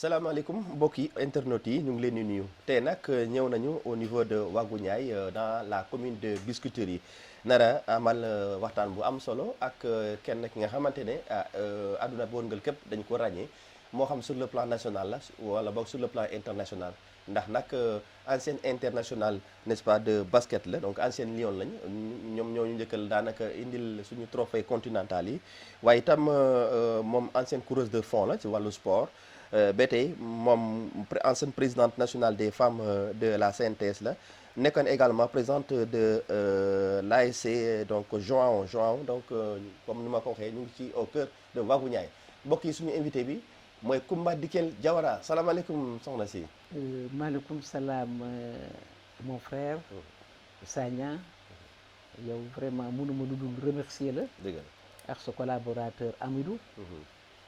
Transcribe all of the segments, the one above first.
salaamaaleykum mbokki internautes yi ñu ngi leen di nuyu tey nag ñëw nañu au niveau de Wagu Niayes dans la commune de Biscuiterie nara amal waxtaan bu am solo ak kenn ki nga xamante ne àdduna bi wërngal képp dañu ko ràññee moo xam sur le plan national la wala boog sur le plan international ndax nag ancienne internationale n'est-ce pas de basket la donc ancienne Lion lañ ñoom ñoo ñu njëkkal daanaka indil suñu trophée continental yi waaye itam moom ancienne coureuse de fond la ci wàllu sport. ba tey moom ancienne présidente nationale des femmes de la CNTS la nekkoon également présidente de l'ASC donc João donc comme ni ma ko waxee ñu ngi ci au cœur de Wagu Niayes mbokk yi suñu invité bi mooy Coumba Dikel Diawara salaamaaleykum soxna si. maaleykum salaam mon frère. Sagna yow vraiment mënuma lu dul remercier la. dëgg la ak sa collaborateur Amidou.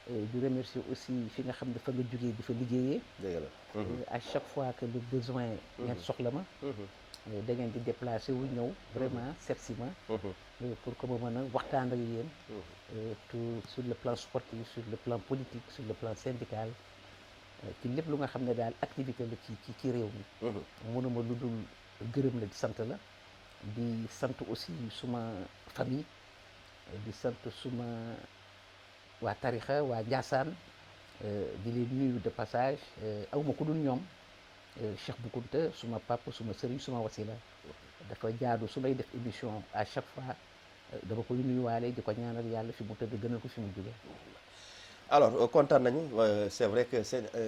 di remercier aussi fi nga xam ne fa nga jógee di fa liggéeyee. dëgg la. à chaque fois que le besoin. ngeen soxla ma. da ngeen di déplacé wu ñëw vraiment seet si ma. pour que ma mën a waxtaan ak yéen. tout sur le plan sportif sur le plan politique sur le plan syndical. ci lépp lu nga xam ne daal activité la ci réew mi. mënuma lu dul gërëm la di sant la. di sant aussi suma famille. di sant suma. waa tarixa waa Ndiassane di leen nuyu de passage awma ku dul ñoom Cheikh Bou Kounta suma papa suma sëriñ suma wasila dafa jaadu su may def émission à chaque fois dama koy nuyuwaale di ko ñaanal yàlla fi mu tëdd gënal ko fi mu jóge alors kontaan nañu c'est vrai que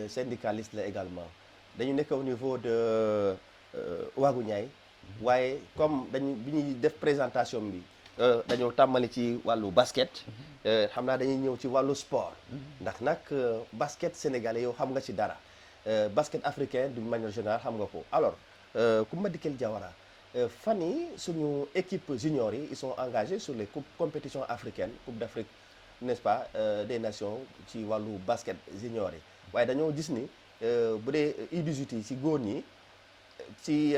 syndicaliste la également dañu nekk au niveau de Wagu Niayes waaye comme dañu bi ñuy def présentation bi dañoo tàmmali ci wàllu basket xam naa dañuy ñëw ci wàllu sport ndax nag basket sénégalais yow xam nga ci dara basket africain d'une manière générale xam nga ko alors Coumba Dikel Diawara fan yi suñu équipe junior yi ils sont engagés sur les compétitions africaines coupe d'Afrique n'est-ce pas des nations ci wàllu basket junior yi waaye dañoo gis ni bu dee U18 yi ci góor ñi ci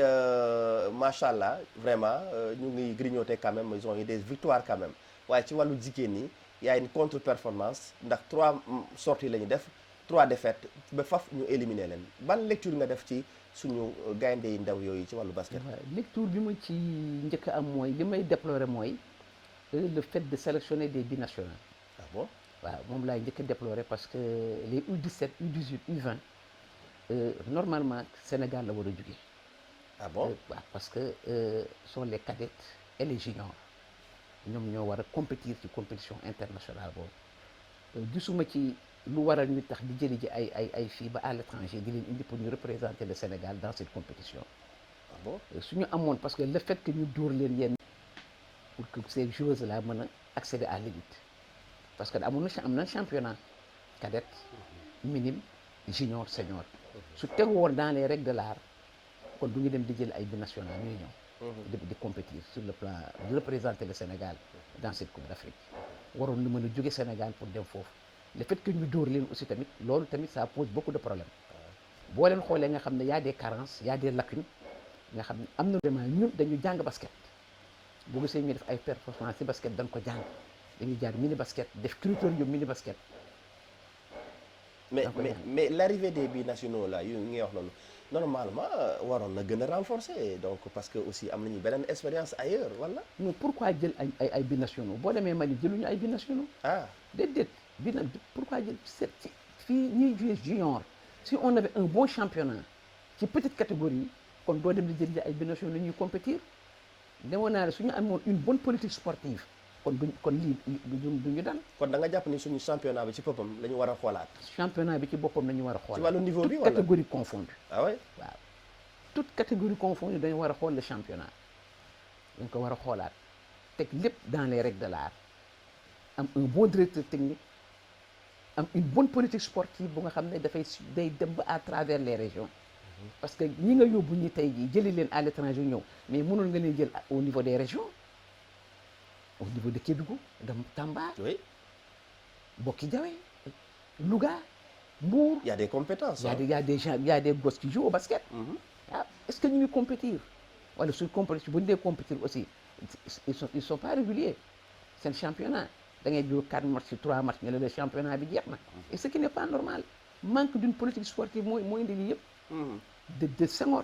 macha allah vraiment ñu ngi grignoter quand même ils ont eu des victoires quand même waaye ci wàllu jigéen ñi y a une contre-performance ndax 3 sorties la ñu def 3 défaites ba faf ñu éliminer leen ban lecture nga def ci suñu gaynde yi ndaw yooyu ci wàllu basket. lecture bi ma ci njëkk am mooy li may déplorer mooy le fait de sélectionner des binationaux. ah bon waaw moom laay njëkk a déplorer parce que les U17 U18 U20 normalement Sénégal la war a jóge. ah bon waaw parce que sont les cadettes et les juniors ñoom ñoo war a compétir ci compétition internationale boobu gisuma ci lu waral ñu tax di jëli ji ay fii ba à l'étranger di leen indi pour ñu représenter le Sénégal dans cette compétition. ah bon suñu amoon parce que le fait que ñu dóor leen yenn pour que ces joueuses là mën a accéder à l'élite parce que am na championnat cadette minime junior senior su tegu woon dans les règles de l'art kon du ñu dem di jël ay binationaux ñuy ñëw di compétir sur le plan de représenter le Sénégal dans cette coupe d'Afrique waroon na mën a jóge Sénégal pour dem foofu le fait que ñu dóor leen aussi tamit loolu tamit ça pose beaucoup de problèmes boo leen xoolee nga xam ne y a des carences y a des lacunes nga xam ne am na vraiment ñun dañu jàng basket boo gisee ñuy def ay performance ci basket dañ ko jàng dañuy jaar mini basket def critérium mini basket. mais l'arrivée des binationaux là yu ngi wax noonu normalement waroon na gën a renforcer donc parce que aussi am nañu beneen expérience ailleurs wala. non pourquoi jël ay binationaux boo demee Mali jëluñu ay binationaux. ah déedéet pourquoi jël ci fii ñuy jouer junior si on avait un bon championnat ci petite catégorie kon doo dem di jël ay binationaux ñuy compétir demoon naa ne su ñu amoon une bonne politique sportive kon lii duñu daan. kon da nga jàpp ni suñu championnat bi ci boppam la ñu war a xoolaat. championnat bi ci boppam la ñu war a xoolaat. ci wàllu niveau bi toute wala catégorie confondue. ah oui waaw toute catégorie confondue dañu war a xool le championnat dañ ko war a xoolaat teg lépp dans les règles de l'art am un bon directeur technique am une bonne politique sportive bu nga xam ne day dem ba à travers les régions parce que ñi nga yóbbu ñi tey jii jëli leen à l'étranger ñëw mais mënoon nga leen jël au niveau des régions au niveau de Kédougou de Tamba. oui Bokki Diawé Louga Mbour. il y a des compétences. il y a des gens il y a des gosses qui jouent au basket. ah est-ce que ñu ngi compétir wala suñ compétition bu ñu dee compétir aussi ils sont pas réguliers seen championnat da ngay jóg 4 matchs 3 matchs ñu ne le championnat bi jeex na et ce qui n'est pas normal manque d'une politique sportive mooy indi lii yëpp. de Senghor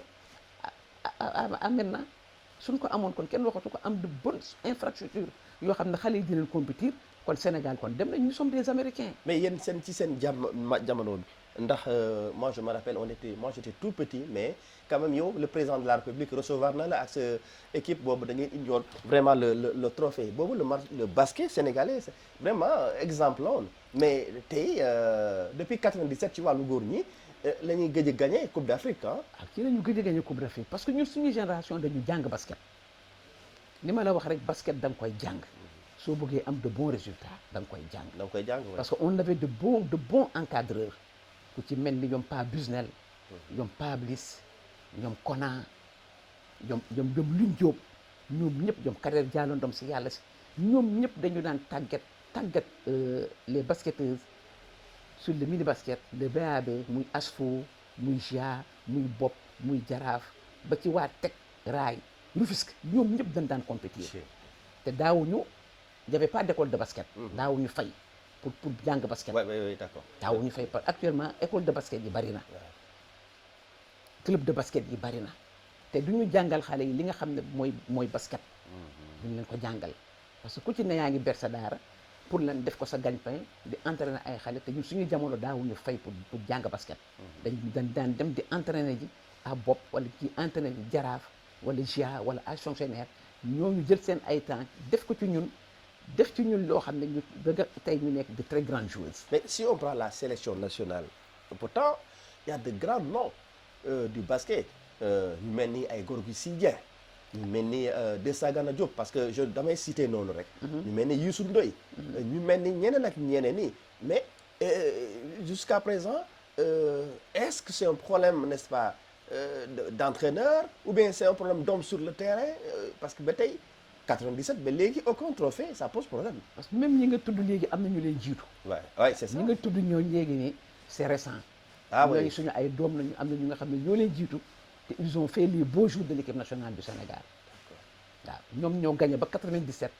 à maintenant suñ ko amoon kon kenn waxatu ko am de bonnes infrastructures yoo xam ne xale yi dinañ compétir kon Sénégal kon dem nañ nous sommes des Américains. mais yéen ci seen jamono bi ndax moi je me rappelle moi j'étais tout petit mais quand même yow le président de la République recevoir na la ak sa équipe boobu da ngeen indiwoon vraiment le trophée boobu le basket sénégalais c'est vraiment exemple la woon mais tey depuis 97 ci wàllu góor ñi la ñuy gëj a gagné Coupe d'Afrique ah. ci la ñu gëj a gagné Coupe d'Afrique parce que ñun suñu génération dañu jàng basket li ma la wax rek basket da nga koy jàng soo bëggee am de bons résultats da nga koy jàng. da nga koy jàng parce que on avait de bons encadreurs ku ci mel ni ñoom Pa Busnel ñoom Pa Bliss ñoom Kona ñoom Lune Diop ñoom ñëpp ñoom Kader Diallo ndom si yàlla si ñoom ñëpp dañu daan tàggat les basketteuses sur le mini basket le BAB muy ASFO muy GIA muy Bopp muy Jaraaf ba ci waa Teg Raay Rufisque ñoom ñëpp dañ daan compétir te daawuñu y avait pas d'école de basket. daawuñu fay pour jàng basket. oui d'accord. daawuñu fay actuellement école de basket yi bari na. club de basket yi bari na te du ñu jàngal xale yi li nga xam ne mooy basket. duñu leen ko jàngal parce que ku ci ne yaa ngi ber sa daara pour lan def ko sa gagne-pain di entraîner ay xale te ñun suñu jamono daawuñu fay pour jàng basket. dañ daan dem di entraîner ji à Bopp wala ci entraîner ji Jaraaf wala GIA wala à Fonctionnaire ñooñu jël seen ay temps def ko ci ñun loo xam ne ñu dëgg tey ñu nekk de très grandes joueuses. mais si on prend la sélection nationale pourtant il y a de grands noms du basket ñu mel ni ay Gorgui Sy Dieng ñu mel ni Desagana Diop parce que damay citer noonu rek. ñu mel ni Youssou Ndoye. ñu mel ni ñeneen ak ñeneen nii mais jusqu'à présent est-ce que c'est un problème n'est-ce pas d'entraîneur ou bien c'est un problème d'homme sur le terrain parce que ba tey 97 ba léegi aucun trophée ça pose problème. parce que même ñi nga tudd léegi am na ñu leen jiitu. ouais c'est ça ñi nga tudd ñooñu léegi nii c'est récent. oui ñooñu suñu ay doom lañu am na ñu nga xam ne ñoo leen jiitu te ils ont fait les beaux jours de l'équipe nationale du Sénégal. waaw ñoom ñoo gagné ba 97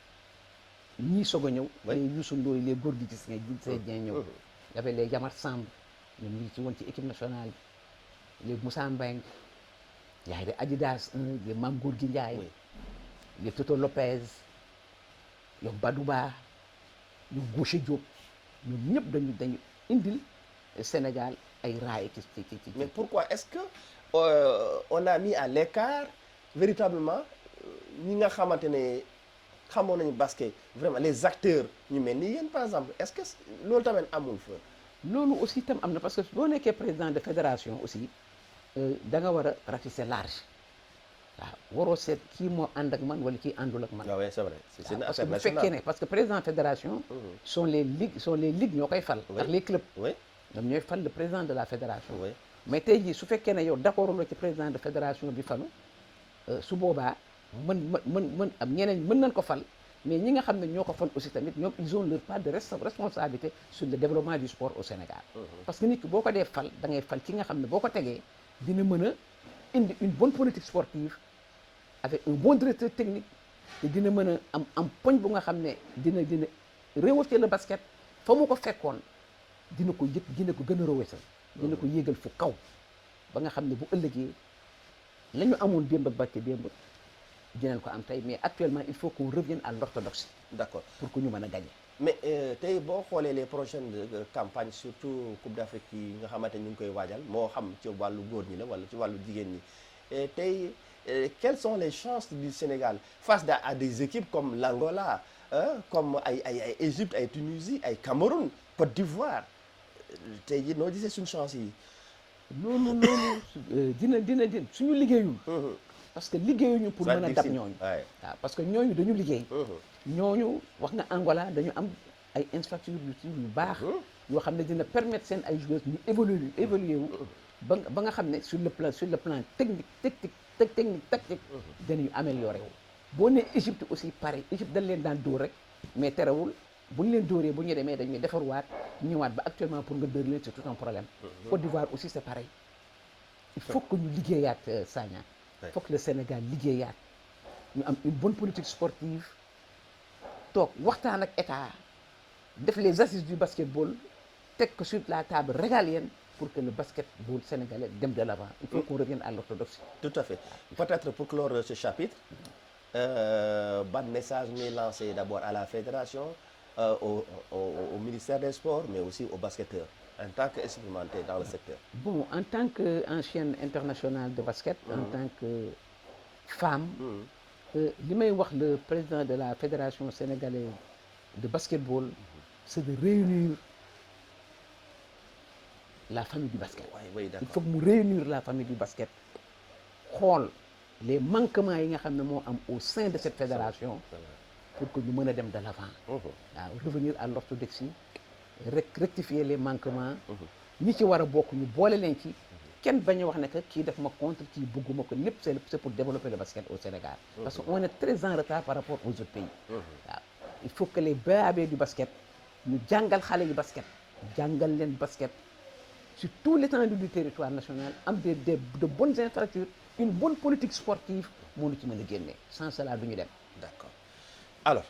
ñii soog a ñëw. les Youssou Ndoye les Gorgui Sy Dieng ñëw. y avait les Yamar Samb ñoom ñu ngi ci woon ci équipe nationale les Moussa Mbengue yaay de Adidas les Mame Gorgui Ndiaye. les Toto Lopez ñoom Badouba ñoom Gaucher Diop ñoom ñëpp dañu indil Sénégal ay raay ci. mais pourquoi est-ce que on a mis à l'écart véritablement ñi nga xamante ne xamoon nañu basket vraiment les acteurs ñu mel ni yéen par exemple est-ce que loolu tamit amul fa. loolu aussi tam am na parce que boo nekkee président de fédération aussi da nga war a ratisser large. waaw waroo seet kii moo ànd ak man wala kii àndul ak man. waaw oui c'est vrai c'est une parce que affaire bu nationale fekkee ne parce que président fédération. sont les ligues ñoo koy fal. ak les clubs. oui ñoom ñooy fal le président de la fédération. oui mais tey jii su fekkee ne yow d'accord la ci président de fédération bi falu su boobaa mën am ñeneen mën nañ ko fal mais ñi nga xam ne ñoo ko fal aussi tamit ñoom ils ont leur part de responsabilité sur le développement du sport au Sénégal. parce que nit ki boo ko dee fal da ngay fal ki nga xam ne boo ko tegee dina mën a indi une bonne politique sportive. avec un bon directeur technique te dina mën a am poñ bu nga xam ne dina rehausser le basket fa mu ko fekkoon dina ko gën a rehausser dina ko yéegal fu kaw ba nga xam ne bu ëllëgee la ñu amoon démb ak barke démb dinañ ko am tey mais actuellement il faut qu'on revienne à l'orthodoxie. d'accord pour que ñu mën a gagner. mais tey boo xoolee les prochaines campagnes surtout Coupe d'Afrique yi nga xamante ñu ngi koy waajal moo xam ci wàllu góor ñi la wala ci wàllu jigéen ñi tey. Quelles sont les chances du Sénégal face à des équipes comme l'Angola comme ay Égypte ay Tunisie ay Cameroun Côte d'Ivoire tey jii noo gisee suñu chance yi. loolu dina suñu liggéeyul. parce que liggéeyuñu pour mën a dab ñooñu. waaw parce que ñooñu dañu liggéey. ñooñu wax nga Angola dañu am ay infrastructures yu baax. yoo xam ne dina permettre seen ay joueurs ñu évoluer wu ba nga xam ne sur le plan technique tactique danañu amélioré wu. boo nee Égypte aussi pareil Égypte dañ leen daan dóor rek mais terewul bu ñu leen dóoree bu ñu demee dañuy defarwaat ñëwaat ba actuellement pour nga dóor leen c'est tout un problème. Côte d'Ivoire aussi c'est pareil. il faut que ñu liggéeyaat Sagna. il faut que le Sénégal liggéeyaat ñu am une bonne politique sportive toog waxtaan ak état def les assises du basketball teg ko sur la table régalienne pour que le basketball sénégalais dem de l'avant. Il faut qu'on revienne à l'orthodoxie. Tout à fait. Peut-être pour clore ce chapitre, ban message ñuy lancé d'abord à la fédération, au ministère des Sports, mais aussi aux basketteurs, en tant qu'expérimenté dans le secteur. Bon, en tant qu'ancienne internationale de basket, en tant que femme, li may wax le président de la fédération sénégalaise de basketball, c'est de réunir la famille du basket. Oui, Il faut que mu réunir la famille du basket, xool les manquements yi nga xam ne moo am au sein de cette fédération pour que ñu mën a dem de l'avant. waaw revenir à l'orthodoxie, rectifier les manquements. ñi ci war a bokk ñu boole leen ci. kenn bañ a wax ne que kii def ma contre kii bëgguma ko, lépp c'est pour développer le basket au Sénégal. Parce que on est très en retard par rapport aux autres pays. waaw il faut que les BAB du basket ñu jàngal xale yi basket, jàngal leen basket sur tout l'étendue du territoire national, am de bonnes infrastructures, une bonne politique sportive moo ñu ci mën a génne. Sans cela du ñu dem. D'accord. Alors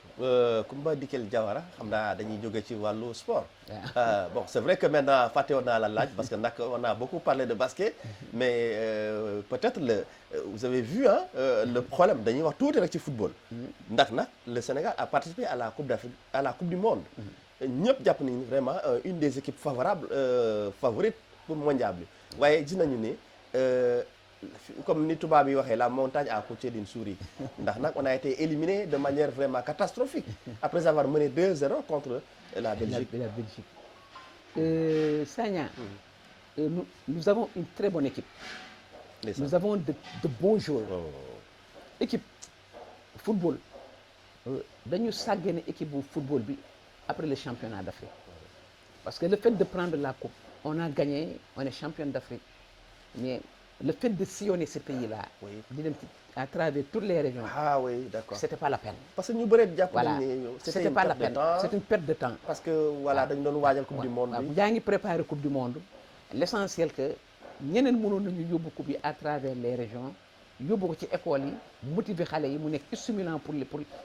Coumba Dikel Diawara xam naa dañuy jóge ci wàllu sport. Bon, c'est vrai que maintenant fàtte woon naa la laaj parce que nag on a beaucoup parlé de basket, mais peut-être vous avez vu le problème, dañuy wax tuuti rek ci football. ndax nag le Sénégal a participé à la Coupe d'Afrique, à la Coupe du Monde. ñëpp jàpp nañu vraiment une des équipes favorites pour mondial bi, waaye gis nañu ne comme ni tubaab yi waxee, la montagne a accouché d'une souris. ndax nag on a été éliminé de manière vraiment catastrophique après avoir mené 2-0 contre la Belgique. La Belgique. Sagna, nous avons une très bonne équipe. Nous avons de bons joueurs. Équipe football, dañu sàggane équipe bu football bi après le championnat d'Afrique. Parce que le fait de prendre la coupe, on a gagné, on est champion d'Afrique, mais le fait de sillonner ces pays-là, di dem à travers toutes les régions, d'accord, c'était pas la peine. Parce que ñu bëri jàpp nañu ne c'était pas la peine, c'est une perte de temps. Parce que voilà dañu doon waajal coupe du monde bi. yaa ngi préparer coupe du monde, l'essentiel que ñeneen mënoon nañu yóbbu coupe yi à travers les régions, yóbbu ko ci école yi, motiver xale yi mu nekk stimulant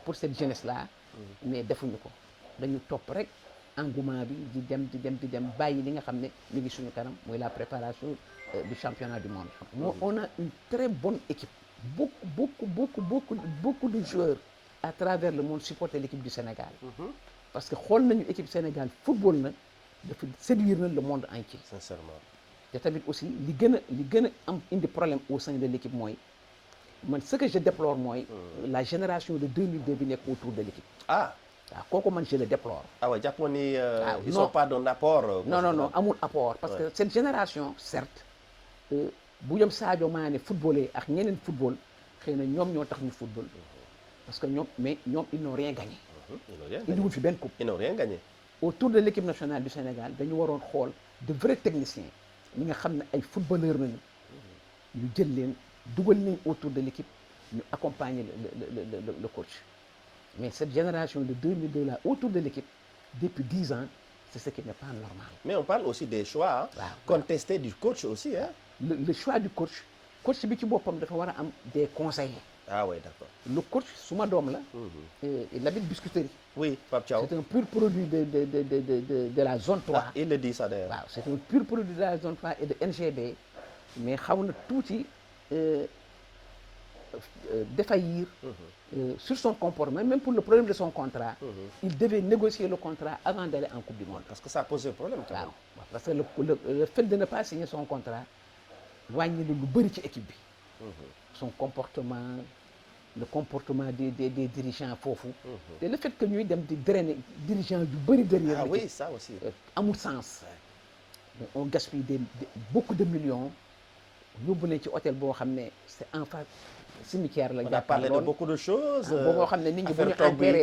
pour cette jeunesse-là, mais defuñu ko. Dañu topp rek engouement bi di dem bàyyi li nga xam ne mi ngi suñu kanam mooy la préparation du championnat du monde. On a une très bonne équipe, beaucoup de joueurs à travers le monde supporter l'équipe du Sénégal. Parce que xool nañu équipe Sénégal football na dafa séduire na le monde entier. Sincèrement. te tamit aussi li gën a am indi problème au sein de l'équipe mooy man ce que je déplore mooy la génération de 2002 bi nekk autour de l'équipe. waaw kooku man je le déplore. waaw jàppoon ni ils sont pas d'un apport. non amul apport parce que cette génération certes bu ñoom Sadio Mané footballé ak ñeneen football xëy na ñoom ñoo tax ñu football parce que ñoom ils n'ont rien gagné. ils n'ont fi benn coupe. Ils n'ont rien gagné. Autour de l'équipe nationale du Sénégal dañu waroon xool de vrais techniciens ñi nga xam ne ay footballeurs nañu ñu jël leen dugal leen autour de l'équipe ñu accompagner le coach. Mais cette génération de 2002 là autour de l'équipe depuis 10 ans c'est ce qui n'est pas normal. Mais on parle aussi des choix contestés du coach aussi le choix du coach bi ci boppam dafa war a am des conseillers. Oui, d'accord. Le coach suma doom la. Il habite Biscuiterie. Oui, Pape Thiaw. C'est un pur produit de la zone 3. Il le dit ça d'ailleurs. Waaw, c'est un pur produit de la zone 3 et de NGB, mais xaw na tuuti défaillir sur son comportement, même pour le problème de son contrat. Il devait négocier le contrat avant d'aller en Coupe du Monde. Parce que ça pose un problème. Waaw, parce que le fait de ne pas signer son contrat wàññi na lu bëri ci équipe bi. Son comportement, le comportement des dirigeants foofu. Et le fait que ñuy dem di drainer dirigeants yu bëri derrière. Ah oui, ça aussi. Amul sens. On gaspille beaucoup de millions. Yóbbu nañ ci hôtel boo xam ne c'est en face cimetière la. On a parlé de beaucoup de choses. boo xam ne nit ñi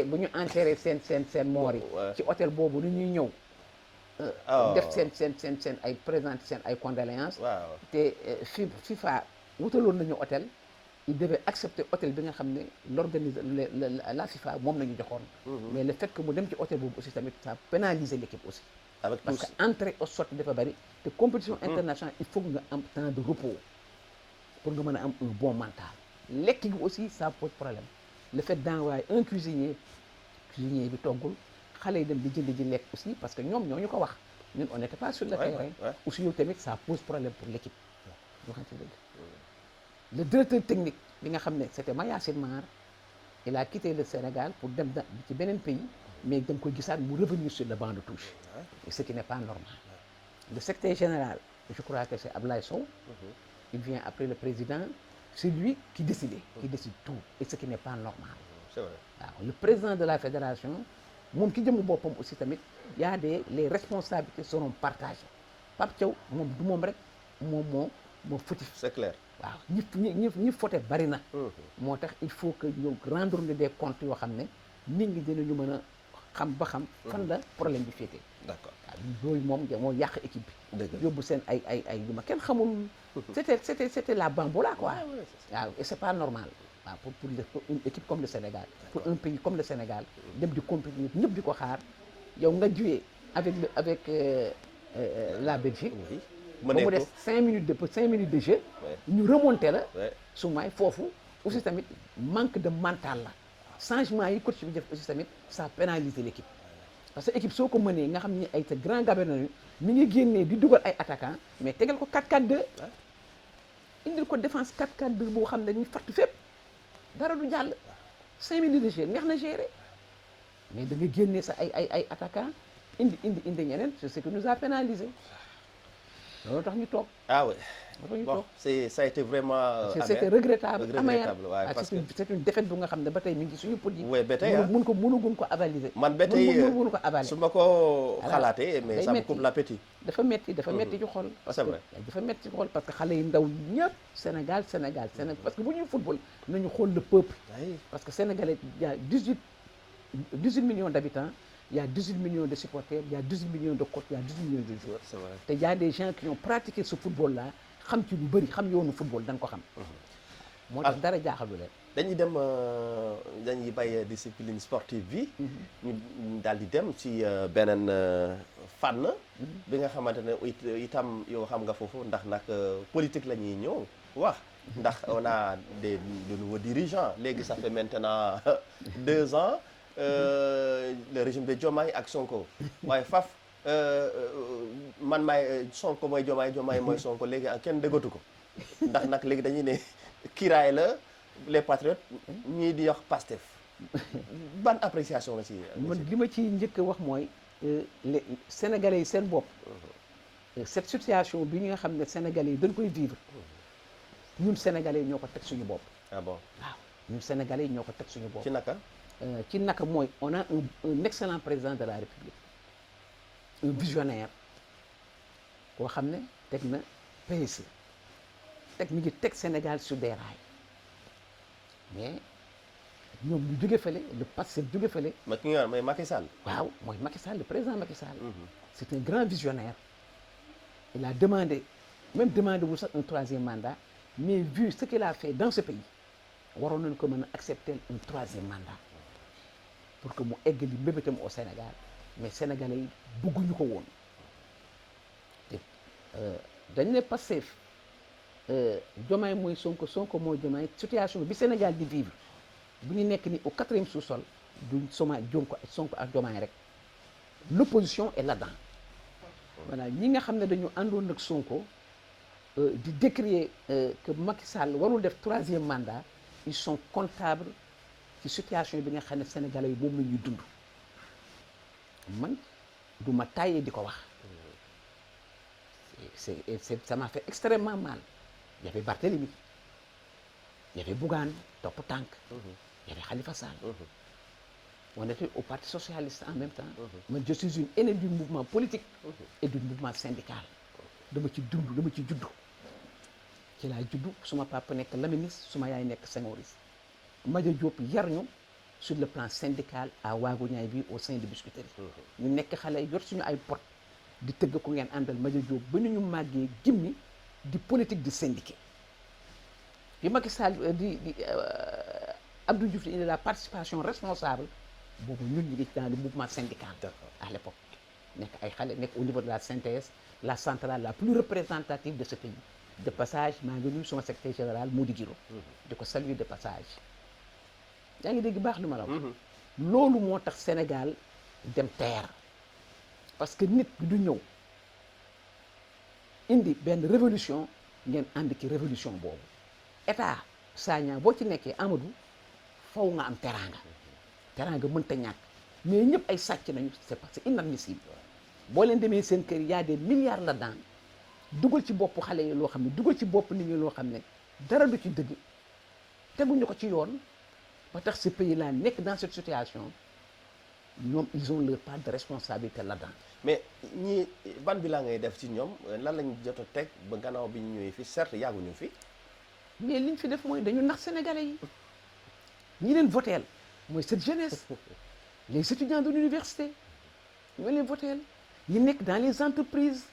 bu ñu enterré seen moor yi. ci hôtel boobu ni ñuy ñëw. def seen ay présenter seen ay condoléances. waaw te FIFA wutaloon nañu hôtel. Il devait accepter hôtel bi nga xam ne la FIFA moom la ñu joxoon. Mais le fait que mu dem ci hôtel boobu aussi tamit ça pénaliser l'équipe aussi. Avec parce que entrée au sortie dafa bari te compétition internationale il faut nga am temps de repos pour nga mën a am un bon mental. Lekk gi aussi ça pose problème le fait d'envoyer un cuisinier bi toggul xale yi dem di jënd ji lekk aussi parce que ñoom ñoo ñu ko wax ñun on n'était pas sur le Ouais, terrain. ouais. Aussi yow tamit ça pose problème pour l'équipe. waxante dëgg. Le directeur technique bi nga xam ne c'était Mayacine Mar il a quitté le Sénégal pour dem ci beneen pays mais da nga koy gisaat mu revenir sur le banc de touche. Et ce qui n'est pas normal. Le secrétaire général je crois que c'est Ablaye Sow. Il vient après le président c'est lui qui décide tout et ce qui n'est pas normal. C'est vrai. waaw le président de la fédération moom ki jëmu boppam aussi tamit y a les responsabilités seront partagées Pape Thiaw moom du moom rek moom moo fautif. C'est clair. waaw ñi fote bari na. moo tax il faut que ñu rendre des comptes yoo xam ne nit ñi dinañu mën a xam ba xam. fan la problème bi féetee. D'accord. waaw loolu moom moo yàq équipe bi. dëgg yóbbu seen ay yu ma kenn xamul. c'était la bamboula quoi. waaw et c'est pas normal. waaw pour une équipe comme le Sénégal. pour un pays comme le Sénégal. dem di compétir ñëpp di ko xaar yow nga jouer avec la Belgique. oui ba mu des 5 minutes de jeu. ñu remonté la. su may foofu aussi tamit manque de mental la. changement yi coach bi def aussi tamit ça pénalise l'équipe. parce que équipe soo ko mënee nga xam ni ay te grand gabarit mi ngi génnee di dugal ay attaquants mais tegal ko 4-4-2. indil ko défense 4-4-2 boo xam ne dañuy fàttu fépp dara du jàll. 5 minutes de jeu neex na gérer mais da nga génnee sa ay attaquants indi ñeneen c'est ce qui nous a pénalisé. loolu tax ñu toog. ah oui ñu bon ça a été vraiment. c'était regrettable waaye parce que c'est une défaite bu nga xam ne ba tey mi ngi suñu pot yi. oui ba tey mënugun ko avaliser. man ba tey mënugun ko avaliser. su ma ko xalaatee mais ça me coupe l'appétit. dafa metti ci xol. c'est vrai dafa metti ci xol parce que xale yi ndaw ñëpp Sénégal parce que bu ñuy football nañu xool le peuple. parce que Sénégalais y a 18 millions d'habitants. Il y a 18 millions de supporters, il y a 18 millions de coachs, il y a 18 millions de joueurs. C'est vrai. Et il y a des gens qui ont pratiqué ce football-là, xam ci lu bëri xam yoonu football dañ ko xam. moo tax dara jaaxalu leen. dañuy bàyyi discipline sportive bi. ñu daal di dem ci beneen fànn. bi nga xamante ne itam yow xam nga foofu ndax nag politique la ñuy ñëw wax. ndax on a de nouveaux dirigeants léegi ça fait maintenant 2 ans. Le régime de Diomaye ak Sonko waaye faf man maay Sonko mooy Diomaye mooy Sonko léegi kenn déggatu ko ndax nag léegi dañuy ne kiraay la les patriotes ñii di wax Pastef ban appréciation la ci man li ma ci njëkk a wax mooy les Sénégalais yi seen bopp cette situation bi nga xam ne Sénégalais yi dañ koy vivre ñun Sénégalais yi ñoo ko teg suñu bopp. ah bon waaw ñun Sénégalais yi ñoo ko teg suñu bopp. ci naka mooy on a un excellent président de la République un visionnaire koo xam ne teg na PSE mi ngi teg Sénégal sur des rails mais ñoom ñu jóge fële le Pastef jóge fële. ma ki nga mooy Macky Sall. waaw mooy Macky Sall le président Macky Sall. c'est un grand visionnaire. il a demandé wul sax un 3e mandat mais vu ce qu'il a fait dans ce pays waroon nañu ko mën a accepter un 3e mandat. pour que mu eggali mbébétam au Sénégal mais sénégalais yi bëgguñu ko woon te dañu ne Pastef Diomaye mooy Sonko mooy Diomaye situation bi Sénégal di vivre bu ñu nekk ni au 4e sous-sol du Sonko ak Diomaye rek l'opposition est là-dedans voilà ñi nga xam ne dañu àndoon ak Sonko di décrier que Macky Sall warul def 3e mandat ils sont comptables ci situation bi nga xam ne Sénégalais yi moom la ñuy dund man du ma tàyyee di ko wax ça m'a fait extrêmement mal y avait Barthélémy y avait Bougane topp tànk y avait Khalifa Sall on était au Parti socialiste en même temps man je suis une aînée du mouvement politique et du mouvement syndical dama ci juddu ci laa juddu suma papa nekk laministe suma yaay nekk senghoriste Madia Diop yar ñu sur le plan syndical à Waaguñaay bi au sein de Biscuiterie ñu nekk xale yor suñu ay pot di tëgg ko ngeen àndal Madia Diop ba ñu màggee gimmi di politique di syndiqué bi Macky Sall Abdou Diouf di indi la participation responsable boobu ñun ñu ngi dans le mouvement syndical à l'époque nekk ay xale nekk au niveau de la synthèse la centrale la plus représentative de ce pays de passage maa ngi nuyu sama secrétaire général Mody Guiro di ko saluer de passage yaa ngi dégg baax lu ma la wax loolu moo tax Sénégal dem terre parce que nit du ñëw indi benn révolution ngeen ànd ci révolution boobu état Sagna boo ci nekkee Amadou faw nga am teraanga mënta ñàkk mais ñëpp ay sàcc nañu c'est parce que inadmissible boo leen demee seen kër y a des milliards là-dedans dugal ci bopp xale yi loo xam ne dugal ci bopp nit ñi loo xam ne dara du ci dëgg teguñu ko ci yoon ba tax ce pays là nekk dans cette situation ñoom ils ont leur part de responsabilité là-dedans. mais ñii ban bilan ngay def ci ñoom lan lañ jot a teg ba gannaaw bi ñu ñëwee fii certes yàgguñu fi. mais liñ fi def mooy dañu nax sénégalais yi ñi leen voteel mooy cette jeunesse les étudiants de l'université ñoo leen voteel ñi nekk dans les entreprises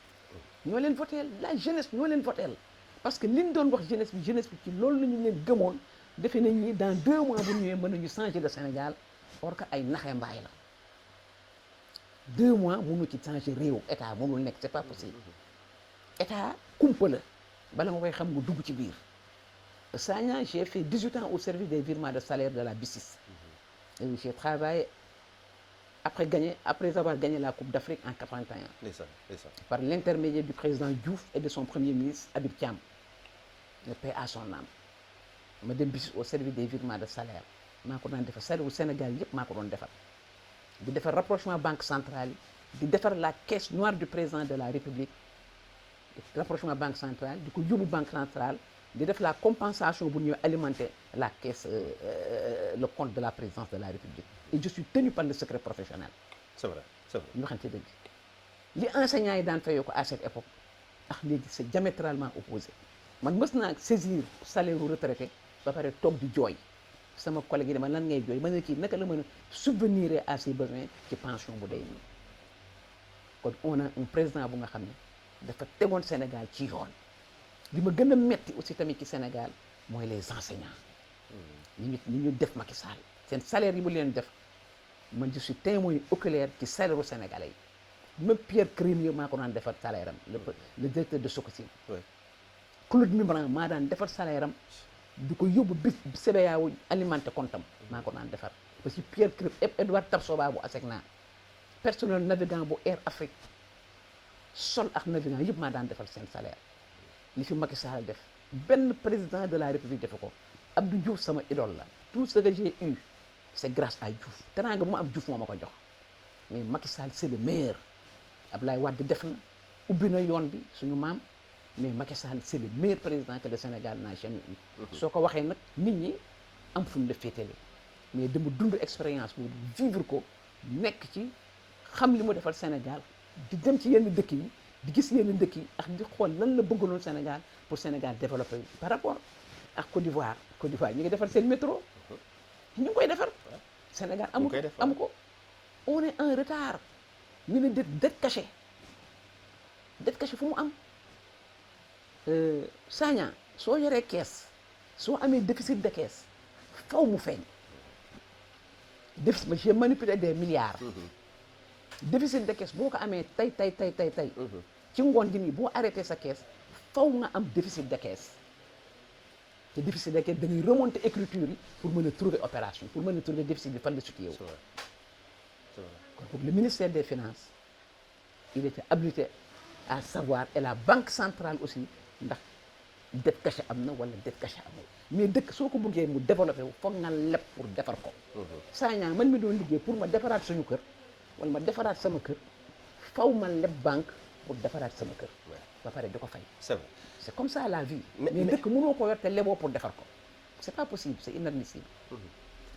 ñoo leen voteel la jeunesse ñoo leen voteel parce que liñ doon wax jeunesse bi ci loolu nañu leen gëmoon defe nañ ni dans 2 mois bu ñëwee mën nañu changer le Sénégal or que ay naxee mbaay la 2 mois mënu ci changer réew état mënul nekk c'est pas possible état kumpa la bala nga koy xam nga dugg ci biir Sagna j'ai fait 18 ans au service des virements de salaire de la BICIS et j'ai travaillé après avoir gagné la Coupe d'Afrique en 81 par l'intermédiaire du président Diouf et de son premier ministre Habib Thiam ne paix à son âme ma dem BICIS au service des virements de salaire maa ko daan defar salaire au Sénégal yëpp maa ko doon defar di defar rapprochement banque centrale yi di defar la caisse noire du président de la République rapprochement banque centrale di ko yóbbu banque centrale di def la compensation bu ñuy alimenter la caisse le compte de la présidence de la République et je suis tenu par le secret professionnel. c'est vrai ñu waxante dëgg li enseignants yi daan fayoo ko à cette époque ndax léegi c'est diamétralement opposé man mës naa saisir salaire u retraité ba pare toog di jooy sama collègue yi dama lan ngay jooy ma ne kii naka la mën a subvenir à ses besoins ci pension bu day nii kon on a un président bu nga xam ne dafa tegoon Sénégal ci yoon li ma gën a metti aussi tamit ci Sénégal mooy les enseignants ñi ñu def Macky Sall seen salaire yi mu leen def man je suis témoin oculaire ci salaire u sénégalais yi même Pierre Crémier maa ko daan defar salaire am le directeur de Sococim Claude Mimran maa daan defar salaire am di ko yóbbu bis CBA wu alimenté comptam maa ko daan defar parce que Pierre Crémier Edouard Tapsoba bu ASECNA personnel navigant bu Air Afrique sol ak navigant yëpp maa daan defar seen salaire li fi Macky Sall def benn président de la République defe ko Abdou Diouf sama idole la tout ce que j'ai eu c'est grâce à Diouf teraanga bu ma am Diouf moo ma ko jox mais Macky Sall c'est le meilleur Abdoulaye Wade def na ubbi na yoon bi suñu maam mais Macky Sall c'est le meilleur président que le Sénégal n'a jamais eu soo ko waxee nag nit ñi am fu ñu la féetale mais dama dund expérience boobu vivre ko nekk ci xam li mu defal Sénégal di dem ci yenn dëkk yi di gis yenn dëkk yi ak di xool lan la bëggaloon Sénégal pour Sénégal développer par rapport ak Côte d'Ivoire ñu ngi defar seen métro ñu ngi koy defar Sénégal amu ko on est en retard ñu ne dette cachée fu mu am Sagna soo yoree caisse soo amee déficit de caisse faw mu feeñ déficit j'ai manipulé des milliards déficit de caisse boo ko amee tey ci ngoon gi nii boo arrêté sa caisse faw nga am déficit de caisse te déficit de caisse da ngay remonter écriture yi pour mën a trouver opération pour mën a trouver déficit bi fan la situé wu kon pour le ministère des finances il était habilité à savoir et la banque centrale aussi ndax dette cachée am na wala dette cachée amul mais dëkk soo ko bëggee mu développé wu foog nga leb pour defar ko Sagna man mi doon liggéey pour ma defaraat suñu kër wala ma defaraat sama kër faw ma leb banque pour defaraat sama kër ba pare di ko fay c'est comme ça la vie mais dëkk mënoo ko yor te leboo pour defar ko c'est pas possible c'est inadmissible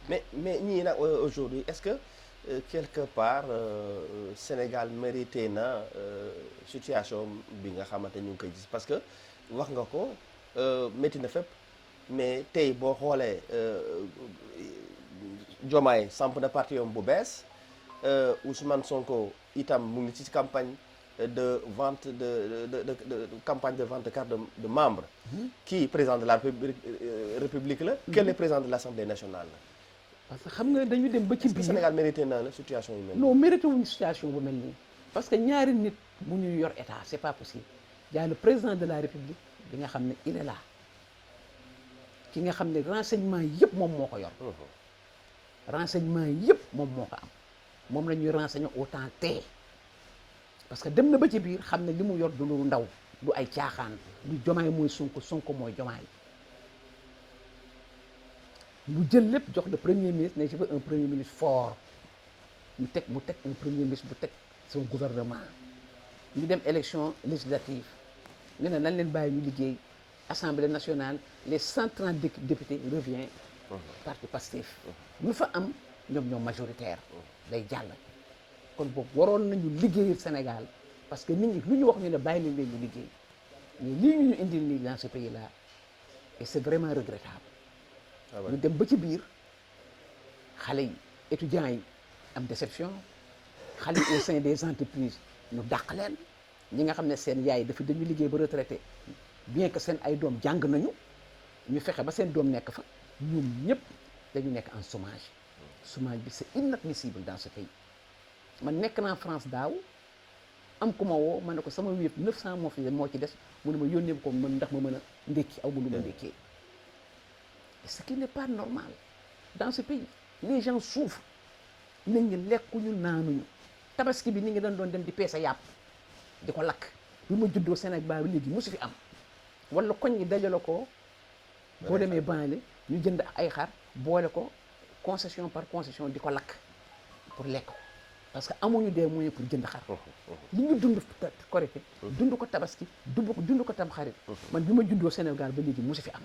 mais ñii nag aujourd'hui est-ce que quelque part Sénégal mérité na situation bi nga xamante ñu ngi koy gis parce que wax nga ko métti na fépp mais tey boo xoolee Diomaye samp na parti yom bu bees Ousmane Sonko itam mu ngi ci campagne de vente de campagne de vente de carte de membre kii président de la République la quel président de l'Assemblée nationale la parce que xam nga dañu dem ba ci biir Sénégal mérité na la situation yu mel non mérité wuñu situation bu mel nii parce que ñaari nit bu ñuy yor état c'est pas possible y a le président de la République bi nga xam ne il est là ki nga xam ne renseignement yëpp moom moo ko yor renseignement yëpp moom moo ko am moom la ñuy renseigner au temps T parce que dem na ba ci biir xam ne li mu yor du lu ndaw du ay caaxaan du Diomaye mooy Sonko mooy Diomaye mu jël lépp jox le premier ministre ne je veux un premier ministre fort mu teg un premier ministre bu teg son gouvernement ñu dem élection législative ne na nan leen bàyyi ñu liggéey assemblée nationale les 130 députés revient parti Pastef ñu fa am ñoom majoritaire day jàll kon boobu waroon nañu liggéeyal Sénégal parce que nit ñi lu ñu wax ñu ne bàyyi leen ñu liggéey mais lii ñu indil nii dans ce pays là et c'est vraiment regrettable ñu dem ba ci biir xale yi étudiants yi am déception xale yi au sein des entreprises ñu dàq leen ñi nga xam ne seen yaay dañu liggéey ba retraité bien que seen ay doom jàng nañu ñu fexe ba seen doom nekk fa ñoom ñëpp dañu nekk en chômage bi c'est inadmissible dans ce pays man nekk naa France daaw am ku ma woo ma ne ko sama wéeb 900 moo ci des mu ne ma yónnee ko man ndax ma mën a ndékki aw ma lu ma ndékkee ce qui n'est pas normal dans ce pays les gens souffrent nit ñi lekkuñu naanuñu tabaski bi nit ñi dañ doon dem di peese yàpp di ko lakk bi ma juddoo Sénégal léegi mosu fi am wala koñ ñi dajale ko boo demee banlieue ñu jënd ay xar boole ko concession par concession di ko lakk pour lekk ko parce que amuñu des moyens pour jënd xar li ñu dund Korité dund ko tabaski dund ko tam xarit man bi ma juddoo Sénégal ba léegi mosu fi am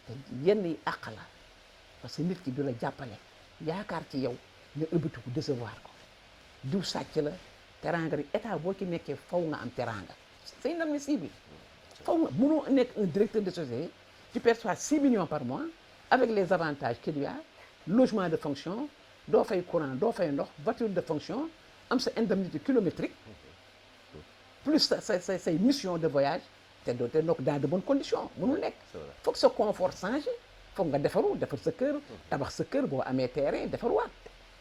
te yenn yi àq la parce que nit ki du la jàppale yaakaar ci yow nga ëbbatiku décevoir ko diw sàcc la teraanga ri état boo ci nekkee faw nga am teraanga c'est inadmissible faw nga mënoo nekk un directeur de société tu perçois 6 millions par mois avec les avantages qu'il y a logement de fonction doo fay courant doo fay ndox voiture de fonction am sa indemnité kilométrique plus say mission de voyage te donc dans de bonnes conditions mënul nekk foog sa confort changé foog nga defar sa kër tabax sa kër boo amee terrain defarwaat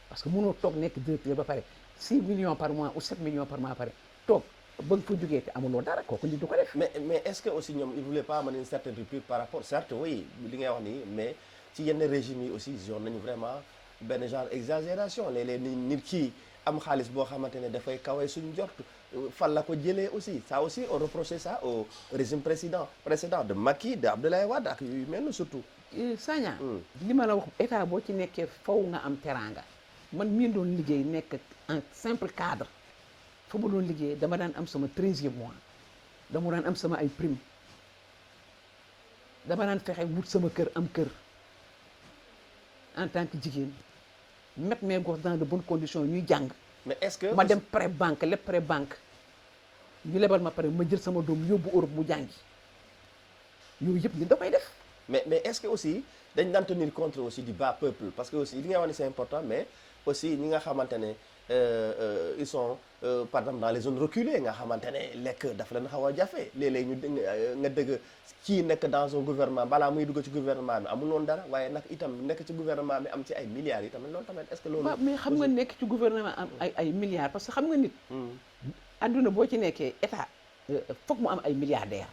parce que mënoo toog nekk directeur ba pare 6 millions par mois ou 7 millions par mois pare toog ba nga fa jógee te amuloo dara kooku nit du ko def. mais est-ce que aussi ñoom il voulait pas amener une certaine rupture par rapport certes oui li ngay wax nii mais ci yenn régime yi aussi yoon nañu vraiment benn genre exagération léeg-léeg nit ki am xaalis boo xamante ne dafay kawee suñu jort fan la ko jëlee aussi ça aussi on reprochait ça au régime précédent de Macky de Abdoulaye Wade ak yu mel surtout. Sagna li ma la wax état boo ci nekkee faw nga am teraanga man mii doon liggéey nekk en simple cadre fa ma doon liggéey dama daan am sama 13e mois dama daan am sama ay prime dama daan fexe wut sama kër am kër en tant que jigéen mettre mes gosses dans de bonnes conditions ñuy jàng. mais est-ce que ma dem pré banque lépp pré banque ñu lebal ma pare ma jël sama doom yóbbu Europe mu jàngi yooyu yëpp ni da koy def. mais est-ce que aussi dañ daan tenir compte aussi du bas peuple parce que aussi li nga wax ni c'est important mais aussi ñi nga xamante ne ils sont par exemple dans les zones reculées nga xamante ne lekk dafa leen xaw a jafe léeg-léeg ñu nga dëgg kii nekk dans un gouvernement balaa muy dugg ci gouvernement bi amul woon dara waaye nag itam nekk ci gouvernement bi am ci ay milliards yi tamit loolu tamit est-ce que loolu. mais xam nga nekk ci gouvernement am ay milliards parce que xam nga nit. adduna boo ci nekkee état foog mu am ay milliardaires.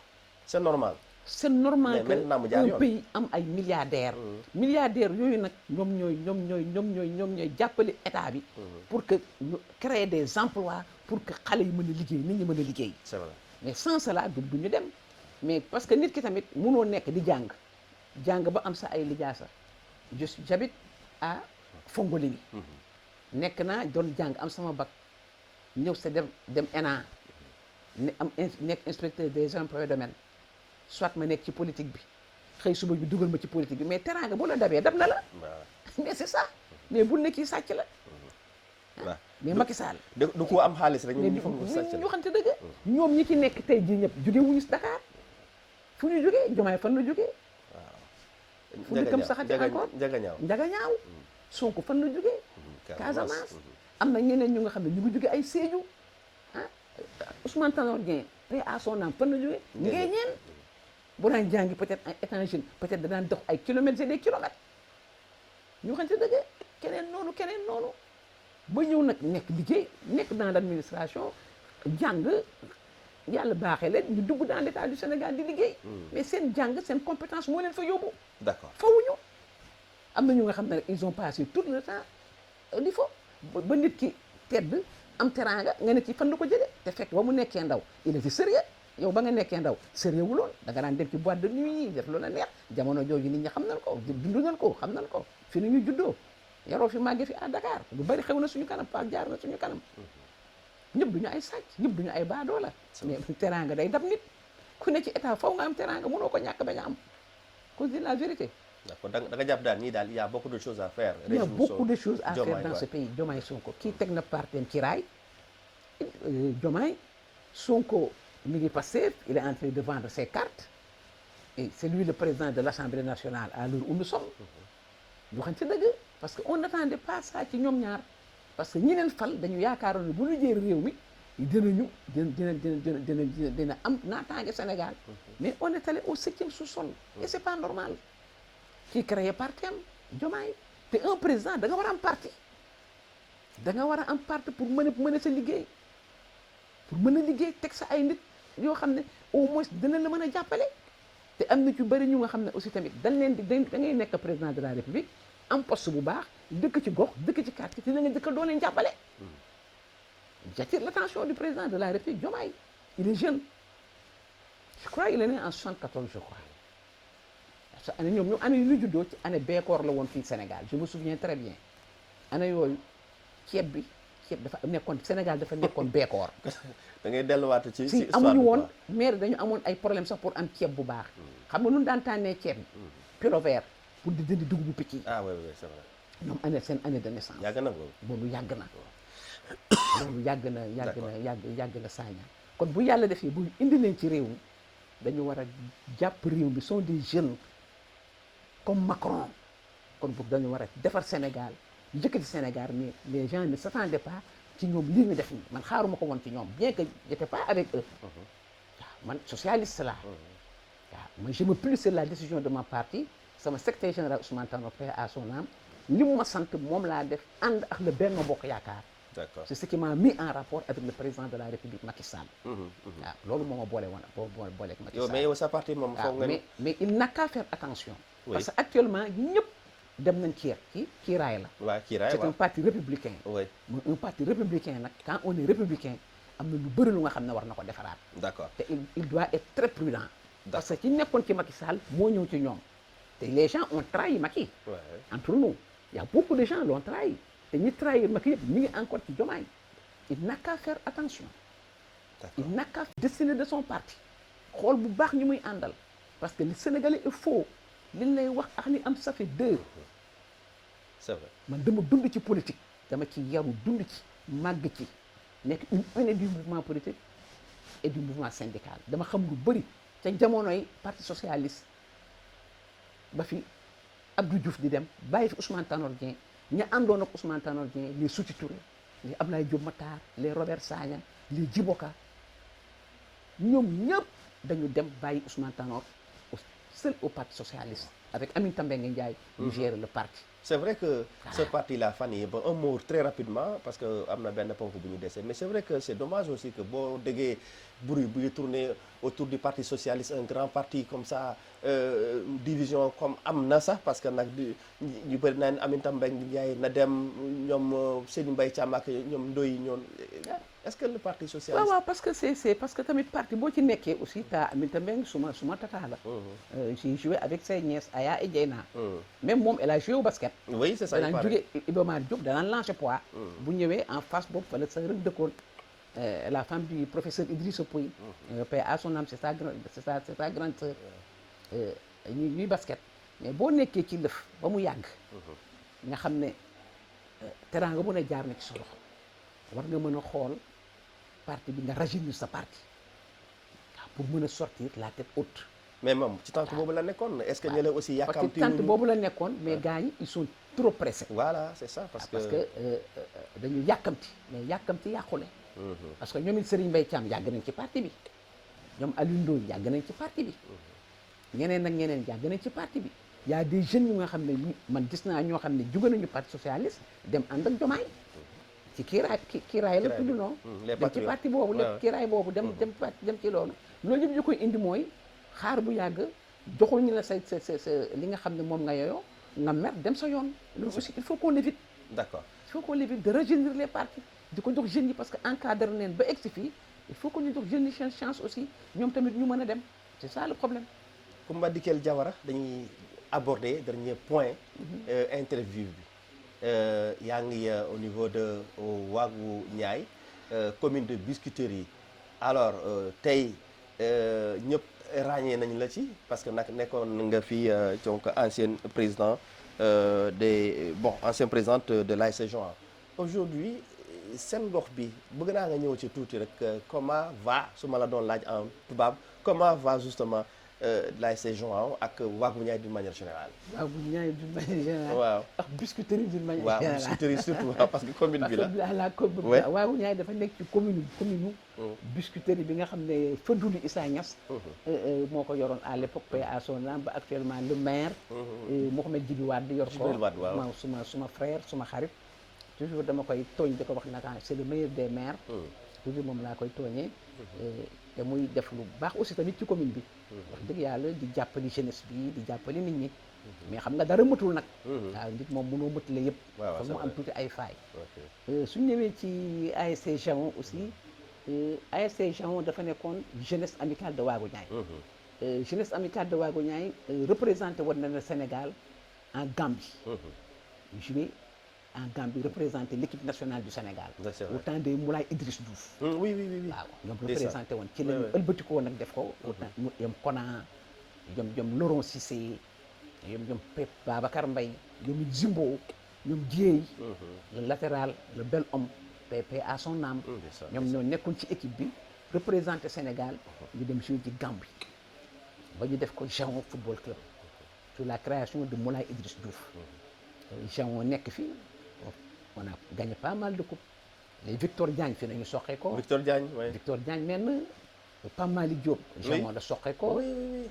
c'est normal. c'est normal que un pays am ay milliardaires. milliardaires yooyu nag ñoom ñooy jàppale état bi. pour que ñu créer des emplois pour que xale yi mën a liggéey nit ñi mën a liggéey. c'est vrai mais sans cela du ñu dem mais parce que nit ki tamit mënoo nekk di jàng ba am sa ay lijaasa j'habite à Fongolimbi. nekk naa doon jàng am sama bac ñëw sa dem ENA nekk inspecteur des impôts et domaines. soit ma nekk ci politique bi xëy suba bi dugal ma ci politique bi mais teraanga bu la dabee dab na la. mais c'est ça mais bul nekk sàcc la. waaw mais Macky Sall. du ko am xaalis rek ñu foog mu sàcc la ñu waxante dëgg. ñoom ñi ci nekk tey jii ñëpp jóge wuñu Dakar fu ñu jógee Diomaye fan la jógee. waaw fu dëkkam saxati encore Njagañaaw Sonko fan la jógee. Casamance am na ñeneen ñu nga xam ne ñu ngi jóge ay Sédhiou ah Ousmane Tanor Dieng paix à son âme fan la jógee. ñu ngi ñeen bu daan jàngi peut-être ay étant jeune peut-être danaan dox ay kilomètres et des kilomètres ñu waxante dëgg keneen noonu ba ñëw nag nekk liggéey nekk dans l'administration jàng yàlla baaxee leen ñu dugg dans l'état du Sénégal di liggéey. mais seen jàng seen compétence moo leen fa yóbbu. d'accord fawuñu am na ñu nga xam ne ils ont passé tout le temps il faut ba nit ki tedd am teraanga nga ne ci fan la ko jëlee te fekk ba mu nekkee ndaw il était sérieux yow ba nga nekkee ndaw sérieux wuloon da nga daan dem ci boîte de nuit yi def lu la neex jamono jooju nit ñi xam nañ ko dund nañ ko xam nañ ko fi ni ñu juddoo yaroo fi màggee fi à Dakar lu bari xew na suñu kanam Pape jaar na suñu kanam ñëpp duñu ay sàcc ñëpp duñu ay baadoo la mais teraanga day dab nit ku ne ci état faw nga am teraanga mënoo ko ñàkk bañ a am qu'on se dise la vérité. D'accord da nga jàpp daal nii daal il y a beaucoup de choses à faire. Il y a beaucoup de choses à faire dans ce pays. Diomaye Sonko kii teg na partem ci raay Diomaye Sonko mi ngi Pastef il est en train de vendre ses cartes et c'est lui le président de l'Assemblée nationale à l'heure où nous sommes. ñu xam ci dëgg parce que on n'attendait pas ça ci ñoom ñaar parce que ñi leen fal dañu yaakaaroon ne bu ñu jël réew mi dina am naataange Sénégal mais on est allé au 7e sous-sol et c'est pas normal kii créé parti am Diomaye te un président da nga war a am parti da nga war a am parti pour mën a sa liggéey pour mën a liggéey teg sa ay nit yoo xam ne au moins dina la mën a jàppale te am na ci bëri ñu nga xam ne aussi tamit dañ leen di da ngay nekk président de la République am poste bu baax dëkk ci gox dëkk ci quartier te da nga dëkk doo leen jàppale. J'attire l'attention du président de la République Diomaye il est jeune je crois il est né en 74 je crois parce que année ñoom année yu ñu juddoo ci année beekoor la woon fii Sénégal je me souviens très bien année yooyu ceeb dafa nekkoon Sénégal dafa nekkoon beekoor. da ngay delluwaat ci si amuñu woon maire dañu amoon ay problème sax pour am ceeb bu baax. xam nga nu daan tànnee ceeb bi. pilo vert pour di dindi dugubu picc yi. ah oui oui c'est vrai. ñoom seen année de naissance. yàgg na boobu. boobu yàgg na. loolu yàgg na Sagna kon bu yàlla defee bu indi leen ci réew mi dañu war a jàpp réew mi sont des jeunes comme Macron kon boog dañu war a defar Sénégal njëkkati Sénégal mais les gens ne s'attendaient pas ci ñoom lii ñu def nii man xaaruma ko woon ci ñoom bien que j'étais pas avec eux waaw man socialiste la waaw man je me plie sur la décision de mon parti sama secrétaire général Ousmane Tanor paix à son âme li mu ma sant moom laa def ànd ak le Benno Bokk Yaakaar. D'accord. C'est ce qui m'a mis en rapport avec le président de la République Macky Sall. waaw loolu moo ma boole woon booleeg Macky Sall. mais yow sa parti moom foog nga mais il n'a qu'à faire attention. Oui. Parce que actuellement ñëpp dem nañ kii raay la. waaw kii raay c'est un parti républicain. oui un parti républicain nag quand on est républicain am na lu bëri lu nga xam ne war na ko defaraat. d'accord te il doit être très prudent. parce que ci nekkoon ci Macky Sall moo ñëw ci ñoom. te les gens ont trahi Macky. entre nous il y a beaucoup de gens l'ont trahi. te ñi trahir Macky yëpp ñu ngi encore ci Diomaye il n'a qu'à faire attention. il n'a qu'à destiner de son parti xool bu baax ñu muy àndal parce que le Sénégalais est faux liñ lay wax ak li am ça fait deux. c'est vrai man dama dund ci politique dama ci yaru dund ci màgg ci nekk une année du mouvement politique et du mouvement syndical dama xam lu bëri ca jamonoy parti socialiste ba fi Abdou Diouf di dem bàyyi fi Ousmane Tanor Dieng ña àndoon ak Ousmane Tanor Dieng les Souti Touré les Abdoulaye Diop Matar les Robert Sagna les Djiboka ñoom ñëpp dañu dem bàyyi Ousmane Tanor seul au parti socialiste avec Aminata Mbengue Ndiaye ñu gérer le parti. c'est vrai que ce parti là fan yi ba un mot très rapidement parce que am na benn ponk bu ñu dese mais c'est vrai que c'est dommage aussi que boo déggee bruit buy tourner autour du parti socialiste un grand parti comme ça division comme am na sax parce que nag ñu bëri naan Aminata Mbengue Ndiaye na dem ñoom Serigne Mbaye Thiam ak ñoom Ndoye ñoon est-ce que le parti socialiste waaw parce que c'est parce que tamit parti boo ci nekkee aussi ta Aminata Mbengue suma tata la j'ai joué avec ses nièces Aya et Dieyna même moom elle a joué au basket. oui c'est ça danaan jóge Iba Mar Diop danaan lancer poids bu ñëwee en face boobu fa la sa rek dëkkoon la femme du professeur Idrissa Pouye paix à son âme c'est sa grande sœur ñuy basket mais boo nekkee ci lëf ba mu yàgg nga xam ne teraanga bu ne jaar na ci sa loxo war nga mën a xool parti bi nga rajeunir sa parti waaw pour mën a sortir la tête haute. mais moom ci tànk boobu la nekkoon est-ce que ñële aussi yàkkamti parce que tànk boobu la nekkoon mais gars yi ils sont trop pressés. voilà c'est ça parce que dañu yàkkamti mais yàkkamti yàqule. parce que ñoom it Serigne Mbaye Thiam yàgg nañ ci parti bi ñoom Aliou Ndoye yàgg nañ ci parti bi ñeneen ak ñeneen yàgg nañ ci parti bi y a des jeunes yu nga xam ne man gis naa ñoo xam ne jóge nañu parti socialiste dem ànd ak Diomaye ci kiiraay la tudd noonu dem ci parti boobu lépp kiiraay boobu dem ci loolu yëpp ñu koy indi mooy xaar bu yàgg joxul ñu la sa li nga xam ne moom nga yooyoo nga mer dem sa yoon loolu aussi il faut qu'on évite d'accord il faut qu'on évite de rajeunir les partis di ko jox jeunes yi parce que encadré neen ba egsi fii il faut que ñu jox jeunes yi seen chance aussi ñoom tamit ñu mën a dem c'est ça le problème. Coumba Dikel Diawara dañuy aborder dernier point interview bi yaa ngi au niveau de Ouagou Niayes commune de Biscuiterie yi alors tey ñëpp ràññee nañ la ci parce que nag nekkoon nga fi donc ancien président ancien présidente de l'ASC Joal aujourd'hui seen gox bi bëgg naa nga ñëw ci tuuti rek comment va su ma la doon laaj en tubaab comment va justement l'ASC Joal ak Ouagou Niayes d'une manière générale. Ouagou Niayes d'une manière générale. waaw ak Biscuiterie d'une manière générale. waaw Biscuiterie surtout parce que commune bi la. la commune Ouagou Niayes dafa nekk ci commune Biscuiterie bi nga xam ne Fadulu Issa Niass. moo ko yoroon à l'époque paix à son âme ba actuellement le maire. Mouhamed Djibi Wade yor ko. waaw suma frère suma xarit. toujours dama koy tooñ di ko wax naka c'est le meilleur des maires. toujours moom laa koy tooñee. te muy def lu baax aussi tamit ci commune bi. wax dëgg yàlla di jàppali jeunesse bi di jàppali nit ñi. mais xam nga dara mëtul nag. waaw nit moom mënoo mëtale yëpp. waaw mu am tuuti ay faay. suñu ñëwee ci ASC Jaon aussi ASC Jaon dafa nekkoon jeunesse amicale de Ouagou Niayes. jeunesse amicale de Ouagou Niayes représenté woon na le Sénégal en Gambie. joué en Gambie représenté l'équipe nationale du Sénégal. au temps de Moulay Idriss Diouf. oui. waaw ñoom représenté woon ci lañu ëlbati ko woon nag def ko. ñoom Kona ñoom Laurent Cissé ñoom Pep Babacar Mbaye ñoom Zimbo ñoom Dieye. le latéral le bel homme paix à son âme. ñoom ñoo nekkoon ci équipe bi représenté Sénégal ñu dem jouer ci Gambie ba ñu def ko Jaon football club sur la création de Moulay Idriss Diouf. Jaon nekk fii on a gagné pas mal de coupes les Victor Diagne fii nañu soqee ko. Victor Diagne oui. Victor Diagne même Pape Malick Diop. Jaon la soqee ko. oui.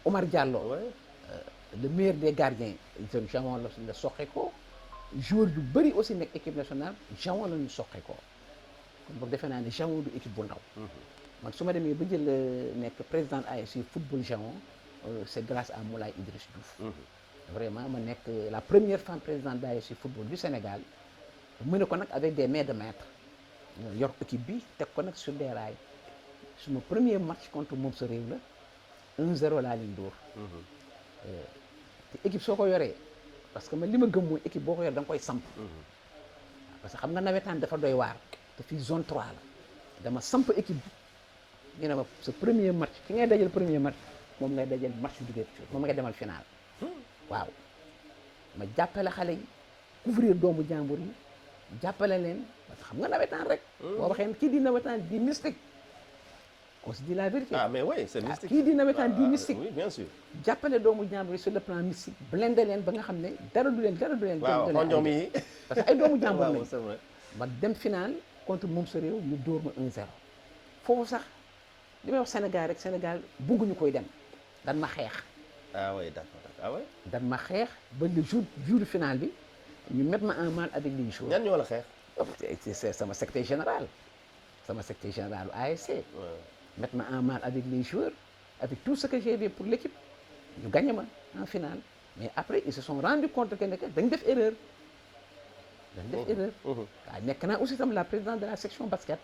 Omar Diallo. le meilleur des gardiens Jaon la soqee ko. joueur yu bëri aussi nekk équipe nationale Jaon la ñu soqee ko kon boog defe naa ne Jaon du équipe bu ndaw. man su ma demee ba jël nekk président ASC football Jaon c'est grâce à Moulay Idriss Diouf. vraiment ma nekk la première femme présidente d'ASC football du Sénégal mu ne ko nag avec des mains de maître yor équipe bi teg ko nag sur des rails suma premier match contre moom sa réew la 1-0 laa leen dóor. te équipe soo ko yoree parce que man li ma gëm mooy équipe boo ko yor da nga koy samp. parce que xam nga nawetaan dafa doy waar te fii zone 3 la dama samp équipe bi ñu ne ma sa premier match ki ngay dajal premier match moom ngay dajal match d'ouverture moom ngay demal final. waaw ma jàppale xale yi couvrir doomu jàmbur yi jàppale leen parce que xam nga nawetaan rek. boo waxee kii di nawetaan di mystique on se dit la vérité. ah mais oui c'est mystique. kii di nawetaan di mystique. oui bien sûr. jàppale doomu jàmbur yi sur le plan mystique blindé leen ba nga xam ne dara du leen. waaw xonjom yi parce que ay doomu jàmbur lañ. waaw c'est vrai. ma dem final contre moom sa réew ñu dóor ma 1-0 foofu sax li may wax Sénégal rek Sénégal bugguñu koy dem dan ma xeex. ah oui d'accord ah oui. dan ma xeex ba le jour final bi ñu mettre ma en mal avec les joueurs. ñan ñoo la xeex. c'est sama secrétaire général ASC. mettre ma en mal avec les joueurs avec tout ce que j'ai fait pour l'équipe ñu gagné ma en finale mais après ils se sont rendu compte que dañ def erreur. waaw nekk naa aussi tam la présidente de la section basket.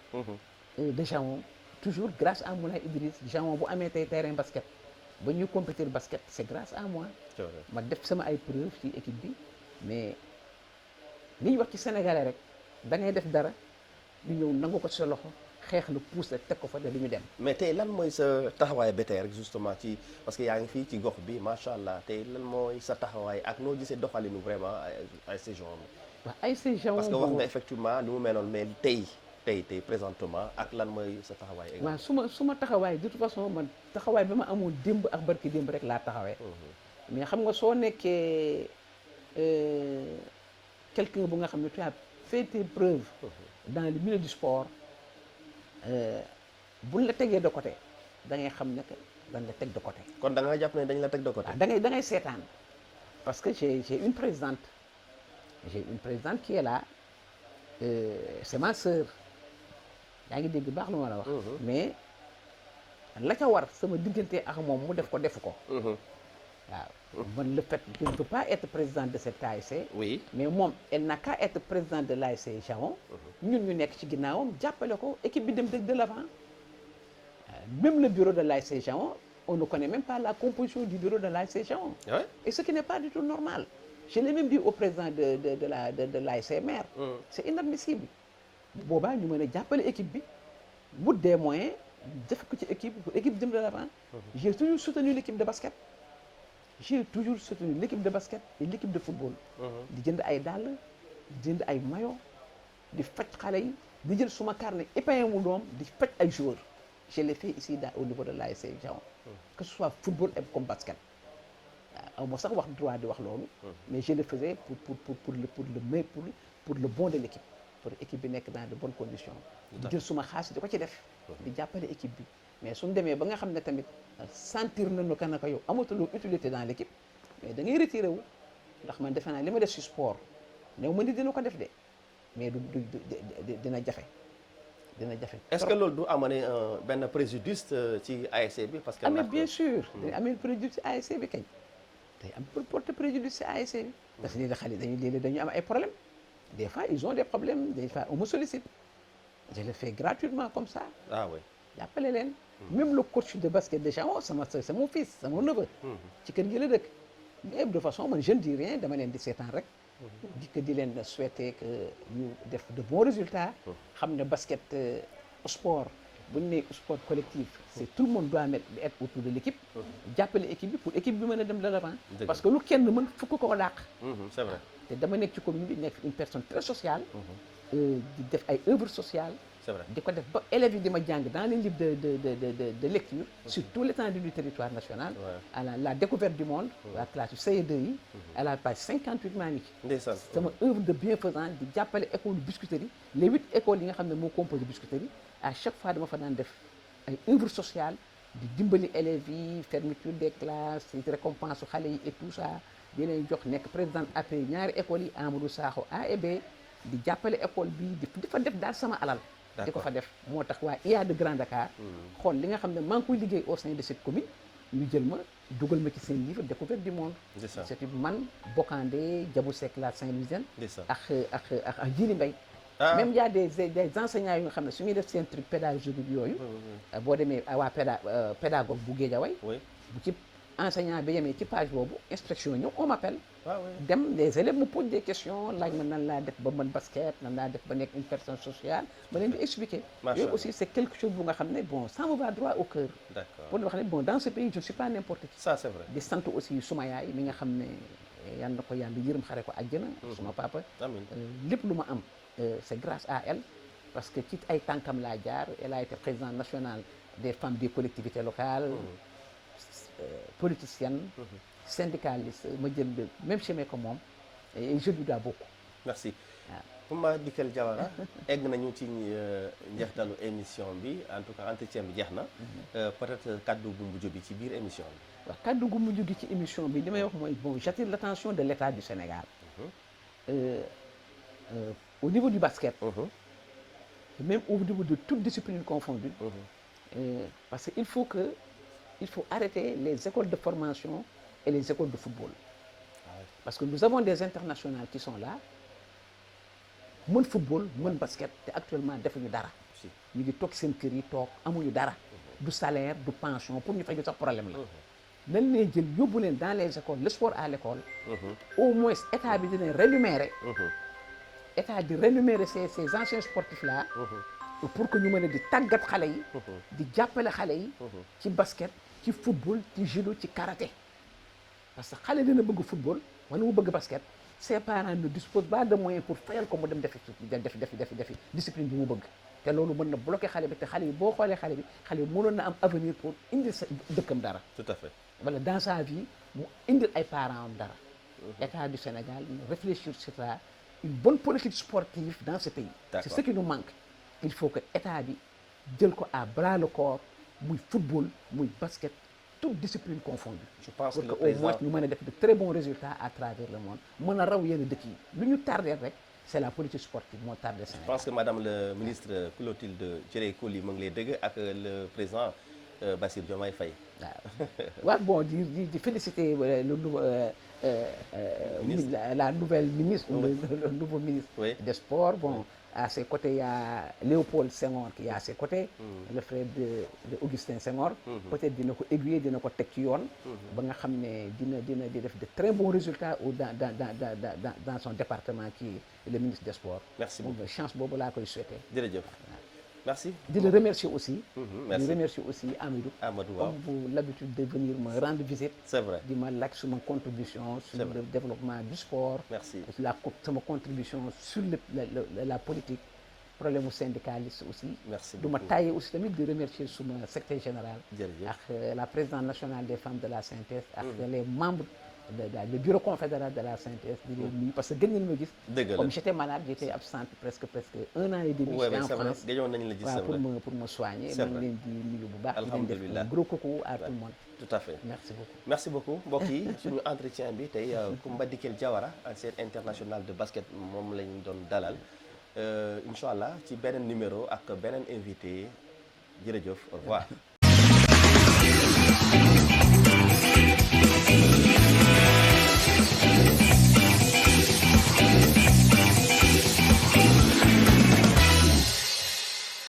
de Jaon toujours grâce à Moulay Idriss Jaon bu amee tey terrain basket. ba ñuy compétir basket c'est grâce à moi. ma def sama ay preuves ci équipe bi mais li ñu wax ci sénégalais rek da ngay def dara ñu ñëw nangu ko ci sa loxo xeex la pousse la teg ko fa de lu ñu dem. mais tey lan mooy sa taxawaay ba tey rek justement ci parce que yaa ngi fii ci gox bi macha allah tey lan mooy sa taxawaay ak noo gisee doxalinu vraiment ay saison bi. waaw ay saison parce que wax nga effectivement li mu meloon mais tey présentement ak lan mooy sa taxawaay. waaw su ma taxawaay de toute façon man taxawaay bi ma amoon démb ak barki démb rek laa taxawee. mais xam nga soo nekkee quelqu'un bu nga xam ne tu as fait tes preuves. dans le milieu du sport buñ la tegee de côté da ngay xam ne que dañ la teg de côté. kon da nga jàpp ne dañ la teg de côté. da ngay seetaan parce que j'ai une présidente qui est là c'est ma sœur. yaa ngi dégg baax lu ma la wax. mais la ca war sama diggante ak moom mu def ko defu ko. waaw man le fait je ne peux pas être président de cette ASC. Oui. mais moom elle n'a qu'à être président de l'ASC Jaon. ñun ñu nekk ci ginnaawam jàppale ko équipe bi dem de l'avant. Même le bureau de l'ASC Jaon, on ne connaît même pas la composition du bureau de l'ASC Jaon. Ouais. Et ce qui n'est pas du tout normal. Je l'ai même dit au président de l'ASC maire. C'est inadmissible. boobaa ñu mën a jàppale équipe bi wut des moyens def ko ci équipe pour équipe jëm de l'avant. J'ai toujours soutenu l'équipe de basket. J'ai toujours soutenu l'équipe de basket et l'équipe de football. di jënd ay dàll di jënd ay maillot di faj xale yi di jël suma carnet épinglé mu doom di faj ay joueurs. Je l'ai fait ici au niveau de l'ASC Jaon. Que ce soit football et comme basket. aw ma sax wax droit di wax loolu. mais je le faisais pour le bon de l'équipe. pour équipe bi nekk dans de bonnes conditions. di jël suma xaalis di ko ci def. di jàppale équipe bi mais suñu demee ba nga xam ne tamit sentir nañu que naka yow amatuloo utilité dans l'équipe mais da ngay retiré wu ndax man defe naa li ma def si sport néew ma ni dina ko def de mais dina jafe. dina jafe est-ce que loolu du amener benn préjudice ci ASC bi parce que. mais bien sûr. day amee préjudice ci ASC bi kañ. day am pour porter préjudice ci ASC bi. parce que léegi xale dañuy am ay problèmes. des fois ils ont des problèmes des fois on me sollicite. je le fais gratuitement comme ça. ah oui. jàppale leen. même le coach de basket de Jaon c'est mon fils c'est mon neveu. ci kër gi la dëkk. mais de façon man je ne dis rien dama leen di seetaan rek. di leen souhaiter que ñu def de bons résultats. xam ne basket sport bu ñu nee sport collectif. c'est tout le monde doit être autour de l'équipe. jàppale équipe bi pour équipe bi mën a dem de l'avant. parce que lu kenn mën fukk koo dàq. c'est vrai. te dama nekk ci commune bi nekk une personne très sociale. di def ay œuvres sociales. c'est vrai. di ko def ba élèves yi di ma jàng dans les livres de lecture. sur tout l'étendue du territoire national. à la découverte du monde. la classe CE2 yi. à la page 58 maa ngi ci. ndeysaan. sama œuvre de bienfaisance di jàppale école biscuiterie les 8 écoles yi nga xam ne moo composé biscuiterie à chaque fois dama fa daan def ay œuvres sociales di dimbali élèves yi fermeture des classes récompense su xale yi et tout ça di leen jox nekk président AP ñaari écoles yi Amadou Sakho A et B di jàppale école bi di fa def daal sama alal. di ko fa def moo tax waa IA de Grand Dakar. xool li nga xam ne maa ngi koy liggéey au sein de cette commune ñu jël ma dugal ma ci seen livre découverte du monde. c'est man Bokandé Diabou Seck la Saint-Louisienne. ak Djili Mbaye. même y a des enseignants yu nga xam ne su ñuy def seen truc pédagogique yooyu. boo demee waa pédagogue bu Guédiawaye. bu ci enseignant bi yemee ci page boobu inspection ñëw on m'appelle. dem les élèves me posent des questions laaj ma nan laa def ba mën basket nan laa def ba nekk une personne sociale ma leen di expliquer. yooyu aussi c'est quelque chose bu nga xam ne bon ça me va droit au cœur. d'accord pour wax ne bon dans ce pays je ne suis pas n'importe qui. ça c'est vrai. di sant aussi suma yaay mi nga xam ne yal na ko yàlla yërëm xare ko àjjana. suma papa. amiin lépp lu ma am c'est grâce à elle parce que ci ay tànkam laa jaar elle a été présidente nationale des femmes des collectivités locales. politicienne. syndicaliste ma jël même chemin que moom et je lui dois beaucoup. merci. Coumba Dikel Diawara egg nañu ci njeextalu émission bi en tout cas entretien bi jeex na. peut-être kaddu gu mujj bi ci biir émission bi. waaw kaddu gu mujj gi ci émission bi li may wax mooy bon j'attire l'attention de l'État du Sénégal. Au niveau du basket. même au niveau de toute discipline confondue. Parce que il faut arrêter les écoles de formation et les écoles de football. Parce que nous avons des internationaux qui sont là mën football mën basket te actuellement defuñu dara. ñu ngi toog seen kër yi toog amuñu dara. du salaire du pension pour ñu faju sax problème la. nan leen jël yóbbu leen dans les écoles le sport à l'école. au moins état bi dina rémunérer. état di rémunérer ces anciens sportifs là. pour que ñu mën a di tàggat xale yi. di jàppale xale yi. ci basket ci football ci judo ci karaté. parce que xale dina bëgg football wala mu bëgg basket ses parents ne disposent pas de moyens pour fayal ko mu dem defi discipline bi mu bëgg. te loolu mën na bloquer xale bi te xale bi boo xoolee xale bi mënoon na am avenir pour indil sa dëkkam dara. tout à fait. wala dans sa vie mu indil ay parents am dara. État du Sénégal réfléchir sur ça une bonne politique sportive dans ce pays. C'est ce qui nous manque. Il faut que état bi jël ko à bras le corps muy football muy basket toute discipline confondue. Je pense pour que au moins ñu mën a def de très bons résultats à travers le monde mën a raw yenn dëkk yi lu ñu tardé rek c'est la politique sportive moo tardé Sénégal. Je pense que madame le ministre Clotilde Ciré Coly mu ngi lay dégg ak le président Bassirou Diomaye Faye. waaw bon di féliciter le nouveau la nouvelle ministre, le nouveau ministre Oui. des Sports. Bon, à ses côtés, il y a Léopold Senghor qui est à ses côtés, le frère de Augustin Senghor. Peut-être dina ko aiguiller, dina ko teg ci yoon. ba nga xam ne dina di def de très bons résultats dans son département qui est le ministre des Sports. Merci beaucoup. Chance boobu laa koy souhaiter. jërëjëf merci. di le remercier aussi. merci di remercier aussi Amadou waaw. comme vous l'habitude de venir me rendre visite. c'est vrai. di ma laaj suma contribution sur C'est vrai. le développement du sport. Merci. sama contribution sur la politique, problème mu syndicaliste aussi. Merci du ma beaucoup. tàyyi aussi tamit di remercier suma secrétaire général. Jërëjëf. ak la présidente nationale des femmes de la synthèse. ak les membres le bureau confédéral de la synthèse. di leen nuyu parce que gën ngeen ma gis. dëgg la comme j'étais malade, j'étais absente presque 1 an et demi. Ouais, j'étais en c'est vrai. France. Gëjoon nañu la gis, c'est waaw vrai. pour me soigner. C'est ma vrai. leen di nuyu bu baax. di leen def Alhamdulillah. un gros coucou à tout le monde. tout à fait. Merci beaucoup. merci beaucoup mbokk yi suñu entretien bi tey Coumba Dikel Diawara ancienne internationale de basket moom lañ doon dalal incha allah ci beneen numéro ak beneen invité jërëjëf au revoir.